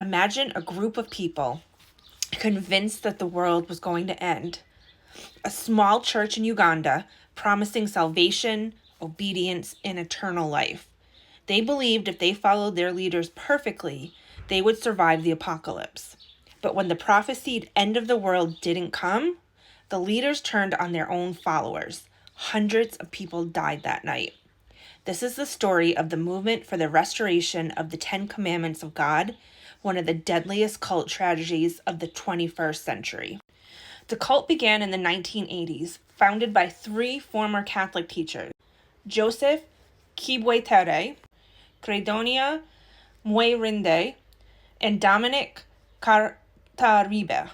Imagine a group of people convinced that the world was going to end. A small church in Uganda promising salvation, obedience, and eternal life. They believed if they followed their leaders perfectly, they would survive the apocalypse. But when the prophesied end of the world didn't come, the leaders turned on their own followers. Hundreds of people died that night. This is the story of the movement for the restoration of the 10 Commandments of God, one of the deadliest cult tragedies of the 21st century. The cult began in the 1980s, founded by 3 former Catholic teachers, Joseph Kibweteere, Cedonia Mwerinde, and Dominic Katariba.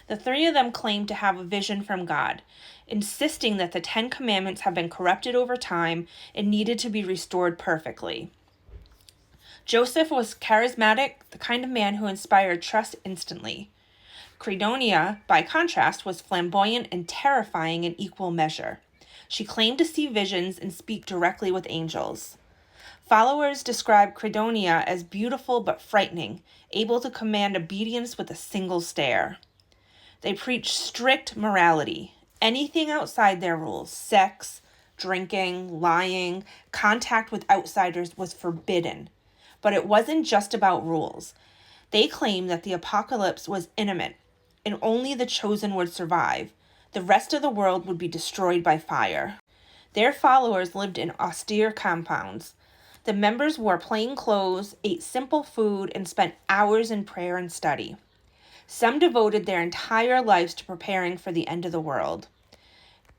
The 3 of them claimed to have a vision from God, insisting that the 10 Commandments have been corrupted over time and needed to be restored perfectly. Joseph was charismatic, the kind of man who inspired trust instantly. Cedonia, by contrast, was flamboyant and terrifying in equal measure. She claimed to see visions and speak directly with angels. Followers describe Cedonia as beautiful but frightening, able to command obedience with a single stare. They preached strict morality. Anything outside their rules, sex, drinking, lying, contact with outsiders was forbidden. But it wasn't just about rules. They claimed that the apocalypse was imminent, and only the chosen would survive. The rest of the world would be destroyed by fire. Their followers lived in austere compounds. The members wore plain clothes, ate simple food, and spent hours in prayer and study. Some devoted their entire lives to preparing for the end of the world.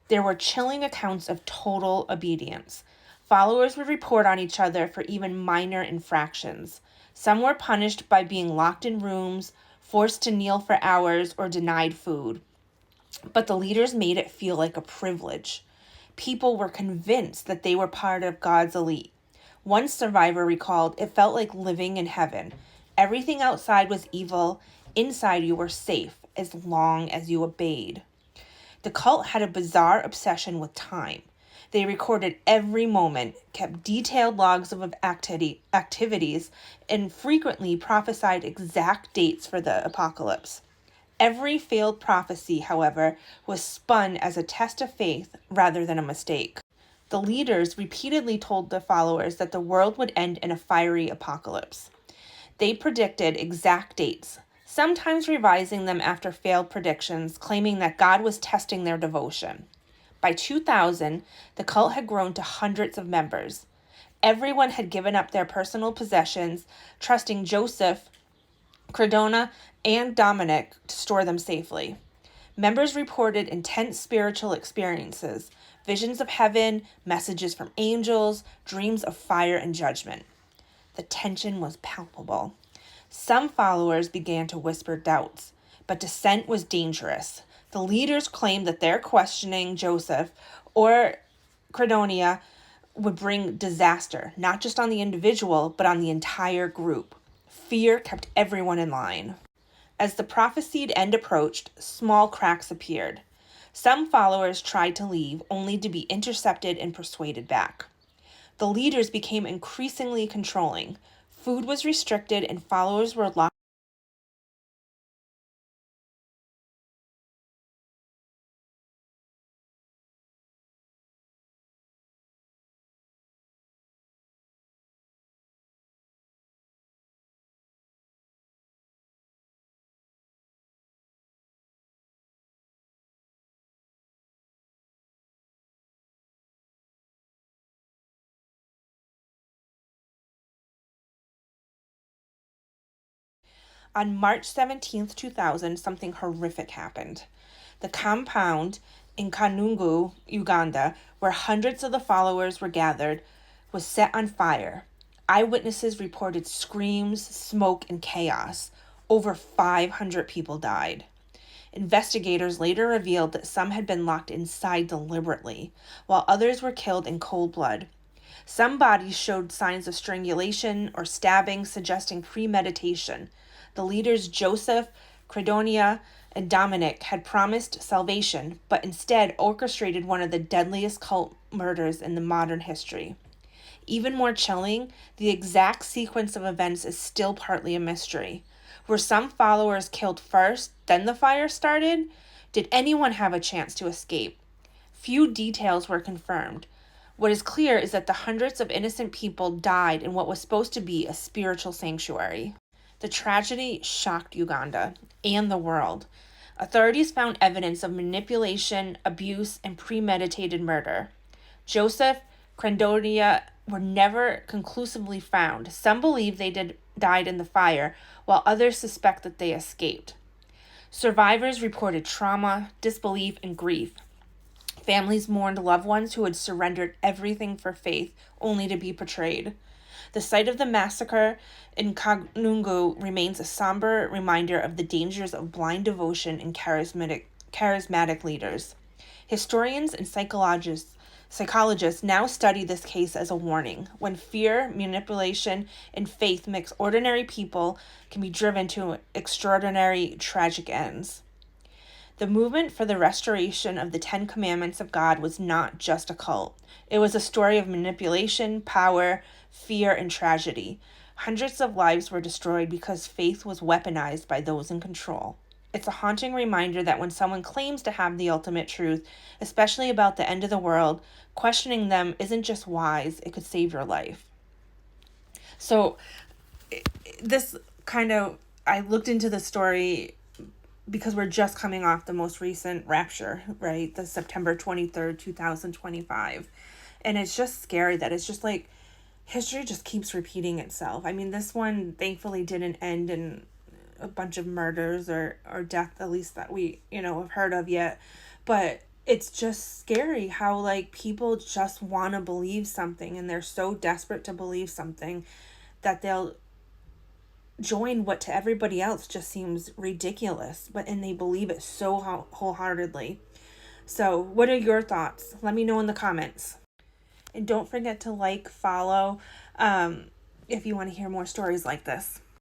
There were chilling accounts of total obedience. Followers would report on each other for even minor infractions. Some were punished by being locked in rooms, forced to kneel for hours, or denied food. But the leaders made it feel like a privilege. People were convinced that they were part of God's elite. One survivor recalled, "It felt like living in heaven. Everything outside was evil. Inside you were safe as long as you obeyed." The cult had a bizarre obsession with time. They recorded every moment, kept detailed logs of activities, and frequently prophesied exact dates for the apocalypse. Every failed prophecy, however, was spun as a test of faith rather than a mistake. The leaders repeatedly told their followers that the world would end in a fiery apocalypse. They predicted exact dates, sometimes revising them after failed predictions, claiming that God was testing their devotion. By 2000, the cult had grown to hundreds of members. Everyone had given up their personal possessions, trusting Joseph, Cedonia, and Dominic to store them safely. Members reported intense spiritual experiences, visions of heaven, messages from angels, dreams of fire and judgment. The tension was palpable. Some followers began to whisper doubts, but dissent was dangerous. The leaders claimed that their questioning Joseph or Cedonia would bring disaster, not just on the individual, but on the entire group. Fear kept everyone in line. As the prophesied end approached, small cracks appeared. Some followers tried to leave, only to be intercepted and persuaded back. The leaders became increasingly controlling. Food was restricted and followers were locked. On March 17, 2000, something horrific happened. The compound in Kanungu, Uganda, where hundreds of the followers were gathered, was set on fire. Eyewitnesses reported screams, smoke, and chaos. Over 500 people died. Investigators later revealed that some had been locked inside deliberately, while others were killed in cold blood. Some bodies showed signs of strangulation or stabbing, suggesting premeditation. The leaders Joseph, Cedonia, and Dominic had promised salvation, but instead orchestrated one of the deadliest cult murders in the modern history. Even more chilling, the exact sequence of events is still partly a mystery. Were some followers killed first, then the fire started? Did anyone have a chance to escape? Few details were confirmed. What is clear is that the hundreds of innocent people died in what was supposed to be a spiritual sanctuary. The tragedy shocked Uganda and the world. Authorities found evidence of manipulation, abuse, and premeditated murder. Joseph Kibweteere were never conclusively found. Some believe they died in the fire, while others suspect that they escaped. Survivors reported trauma, disbelief, and grief. Families mourned loved ones who had surrendered everything for faith, only to be betrayed. The site of the massacre in Kanungu remains a somber reminder of the dangers of blind devotion and charismatic leaders. Historians and psychologists now study this case as a warning. When fear, manipulation, and faith mix, ordinary people can be driven to extraordinary, tragic ends. The movement for the restoration of the 10 Commandments of God was not just a cult. It was a story of manipulation, power, fear, and tragedy. Hundreds of lives were destroyed because faith was weaponized by those in control. It's a haunting reminder that when someone claims to have the ultimate truth, especially about the end of the world, questioning them isn't just wise, it could save your life. So I looked into the story because we're just coming off the most recent rapture, right? The September 23rd, 2025. And it's just scary that it's just like history just keeps repeating itself. I mean, this one thankfully didn't end in a bunch of murders or death, at least that we, have heard of yet. But it's just scary how like people just want to believe something, and they're so desperate to believe something that they'll join what to everybody else just seems ridiculous, and they believe it so wholeheartedly. So what are your thoughts? Let me know in the comments. And don't forget to follow, if you want to hear more stories like this.